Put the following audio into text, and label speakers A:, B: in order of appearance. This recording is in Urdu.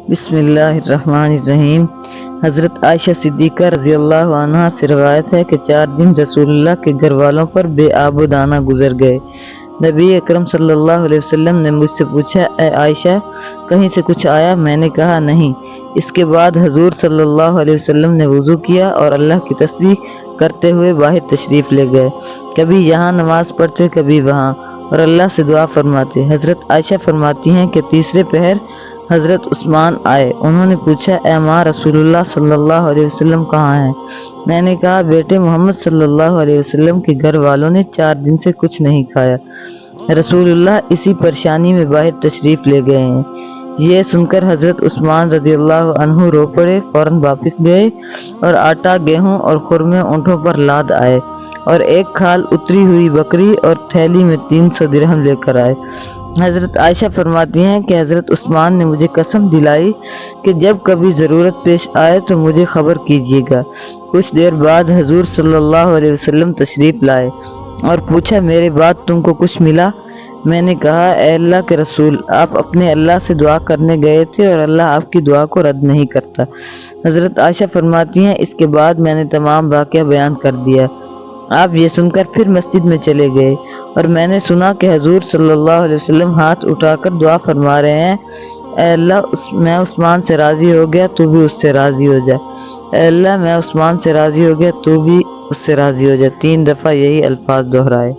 A: بسم اللہ الرحمن الرحیم۔ حضرت عائشہ صدیقہ رضی اللہ عنہا سے روایت ہے کہ 4 دن رسول اللہ کے گھر والوں پر بے آب و دانہ گزر گئے۔ نبی اکرم صلی اللہ علیہ وسلم نے مجھ سے پوچھا، اے عائشہ، کہیں سے کچھ آیا؟ میں نے کہا نہیں۔ اس کے بعد حضور صلی اللہ علیہ وسلم نے وضو کیا اور اللہ کی تسبیح کرتے ہوئے باہر تشریف لے گئے، کبھی یہاں نماز پڑھتے کبھی وہاں، اور اللہ سے دعا فرماتے۔ حضرت عائشہ فرماتی ہیں کہ تیسرے پہر حضرت عثمان آئے۔ انہوں نے پوچھا، اے ماں، رسول اللہ صلی اللہ علیہ وسلم کہاں ہیں؟ میں نے کہا، بیٹے محمد صلی اللہ علیہ وسلم کے گھر والوں نے 4 دن سے کچھ نہیں کھایا۔ رسول اللہ اسی پریشانی میں باہر تشریف لے گئے ہیں۔ یہ سن کر حضرت عثمان رضی اللہ عنہ رو پڑے، فوراً واپس گئے اور آٹا، گیہوں اور خرمے اونٹوں پر لاد آئے اور ایک کھال اتری ہوئی بکری اور تھیلی میں 300 درہم لے کر آئے۔ حضرت عائشہ فرماتی ہیں کہ حضرت عثمان نے مجھے قسم دلائی کہ جب کبھی ضرورت پیش آئے تو مجھے خبر کیجیے گا۔ کچھ دیر بعد حضور صلی اللہ علیہ وسلم تشریف لائے اور پوچھا، میرے بعد تم کو کچھ ملا؟ میں نے کہا، اے اللہ کے رسول، آپ اپنے اللہ سے دعا کرنے گئے تھے اور اللہ آپ کی دعا کو رد نہیں کرتا۔ حضرت عائشہ فرماتی ہیں، اس کے بعد میں نے تمام واقعہ بیان کر دیا۔ آپ یہ سن کر پھر مسجد میں چلے گئے اور میں نے سنا کہ حضور صلی اللہ علیہ وسلم ہاتھ اٹھا کر دعا فرما رہے ہیں، اے اللہ، میں عثمان سے راضی ہو گیا، تو بھی اس سے راضی ہو جا۔ اے اللہ، میں عثمان سے راضی ہو گیا، تو بھی اس سے راضی ہو جا۔ 3 دفعہ یہی الفاظ دہرائے۔